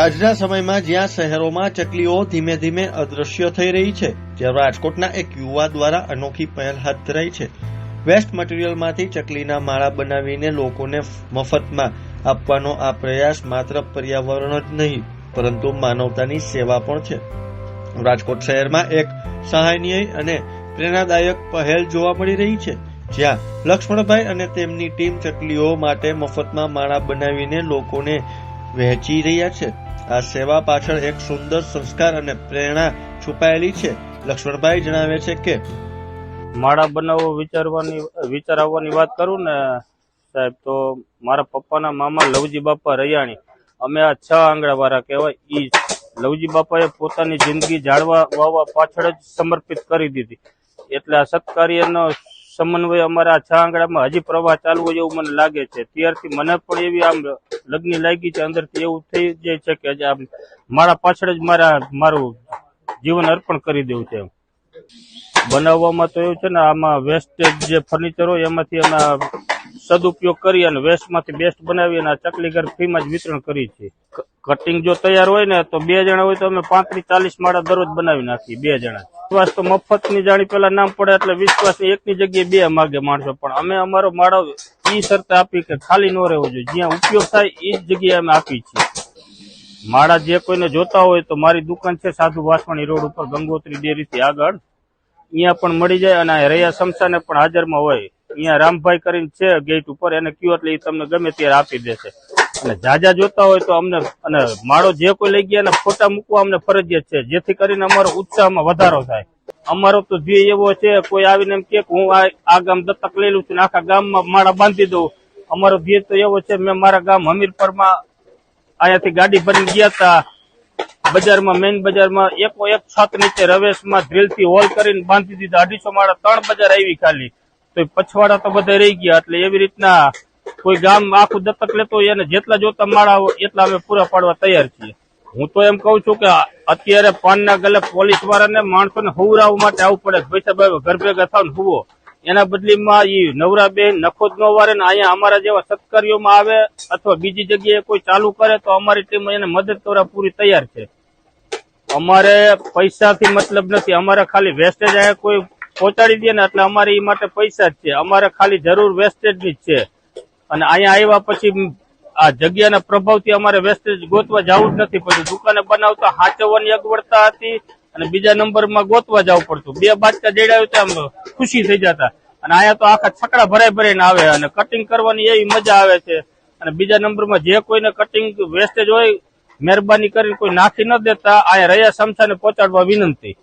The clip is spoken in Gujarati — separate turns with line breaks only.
આજના સમયમાં જ્યાં શહેરોમાં ચકલીઓ ધીમે ધીમે અદૃશ્ય થઈ રહી છે, ત્યાં રાજકોટના એક યુવા દ્વારા અનોખી પહેલ હાથ ધરાઈ છે। વેસ્ટ મટીરીયલમાંથી ચકલીના માળા બનાવીને લોકોને મફતમાં આપવાનો આ પ્રયાસ માત્ર પર્યાવરણ જ નહીં પરંતુ માનવતાની સેવા પણ છે। રાજકોટ શહેરમાં એક સહાયનીય અને પ્રેરણાદાયક પહેલ જોવા મળી રહી છે, જ્યાં લક્ષ્મણભાઈ અને તેમની ટીમ ચકલીઓ માટે મફતમાં માળા બનાવીને લોકોને વહેંચી રહ્યા છે। આ સેવા પાછળ એક સુંદર સંસ્કાર અને પ્રેરણા છુપાયેલી છે। લક્ષ્મણભાઈ જણાવે છે કે
માળા બનાવવો વિચાર આવવાની વાત કરું ને સાહેબ, તો મારા પપ્પાના મામા લવજી બાપા રૈયાણી, અમે આ 6 આંગળા વાળા કહેવાય, ઈ લવજી બાપાએ પોતાની જિંદગી ઝાડવા વાવવા પાછળ જ સમર્પિત કરી દીધી। એટલે આ સત્કાર્યનો સમન્વય અમારા 6 આંગળામાં હજી પ્રવાહ ચાલુ હોય એવું મને લાગે છે। ત્યારથી મને પણ એવી આમ લગ્ન લાગી છે, અંદરથી એવું થઈ જાય છે કે આમ મારા પાછળ જ મારું જીવન અર્પણ કરી દેવું છે। બનાવવામાં તો એવું છે ને, આમાં વેસ્ટેજ જે ફર્નિચર હોય એમાંથી અમે સદુપયોગ કરી અને વેસ્ટમાંથી બેસ્ટ બનાવી અને ચકલી ઘર ફ્રીમાં જ વિતરણ કરીએ છીએ। કટિંગ જો તૈયાર હોય ને તો 2 જણા હોય તો અમે 35-40 માળા દરરોજ બનાવી નાખીએ 2 જણા। વિશ્વાસ તો મફતની જાણી પેલા નામ પડે એટલે વિશ્વાસ એકની જગ્યાએ 2 માગે માણસો, પણ અમે અમારો માળો ઈ શરતે આપી કે ખાલી ન રહેવો જોઈએ, જ્યાં ઉપયોગ થાય એ જ જગ્યાએ અમે આપીએ છીએ। માળા જે કોઈને જોતા હોય તો મારી દુકાન છે સાધુ વાસવાણી રોડ ઉપર ગંગોત્રી ડેરીથી આગળ, અહીંયા પણ મળી જાય અને રૈયા સમસાને પણ હાજરમાં હોય। અહીંયા રામભાઈ કરીને છે ગેટ ઉપર, એને કયો એટલે એ તમને ગમે ત્યારે આપી દેશે। અને જાજા જોતા હોય તો અમને, અને માળો જે કોઈ લઈ ગયા એને ફોટા મૂકવા અમને ફરજિયાત છે, જેથી કરીને અમારો ઉત્સાહમાં વધારો થાય। અમારો તો ધ્યેય એવો છે, કોઈ આવીને એમ કે હું આ ગામ દત્તક લઈ લઉં છું આખા ગામમાં માળા બાંધી દઉં, અમારો ધ્યેય તો એવો છે। મેં મારા ગામ હમીરપરમાં અહીંયાથી ગાડી ભરીને ગયા હતા, બજારમાં મેઇન બજારમાં એક છત નીચે રવેશમાં ડ્રીલથી હોલ કરીને બાંધી દીધા 250 માળા, 3 બજાર આવી ખાલી, તો પછવાડા તો બધા રહી ગયા। એટલે એવી રીતના કોઈ ગામ આખું દત્તક લેતો હોય એને જેટલા જોતા માળા એટલા અમે પૂરા પાડવા તૈયાર છીએ। હું તો એમ કઉ છું કે અત્યારે પાનના ગલે પોલીસ વાળાને માણસોને હુવરાવવા માટે આવવું પડે, પૈસા ભાઈ ઘર ભેગા થાવ ને હુવો, એના બદલીમાં ઈ નવરા બેન નખો જ ન વારે ને અહીંયા અમારા જેવા સત્કાર્યોમાં આવે અથવા બીજી જગ્યાએ કોઈ ચાલુ કરે તો અમારી ટીમ એને મદદ કરવા પૂરી તૈયાર છે। અમારે પૈસાથી મતલબ નથી, અમારે ખાલી વેસ્ટેજ આયા કોઈ પહોંચાડી દે ને એટલે અમારે એ માટે પૈસા જ છે, અમારે ખાલી જરૂર વેસ્ટેજની જ છે। અને અહીંયા આવ્યા પછી આ જગ્યાના પ્રભાવથી અમારે વેસ્ટેજ ગોતવા જવું જ નથી પડતું। દુકાને બનાવતા હાચવવાની અગવડતા હતી અને બીજા નંબરમાં ગોતવા જવું પડતું, 2 બાચકા જડાવ્યું તો આમ ખુશી થઈ જતા। અને અહીંયા તો આખા છકડા ભરાઈને આવે અને કટિંગ કરવાની એવી મજા આવે છે। અને બીજા નંબરમાં જે કોઈને કટિંગ વેસ્ટેજ હોય મહેરબાની કરીને કોઈ નાખી ન દેતા, અહીંયા રૈયા સમસાને પહોંચાડવા વિનંતી।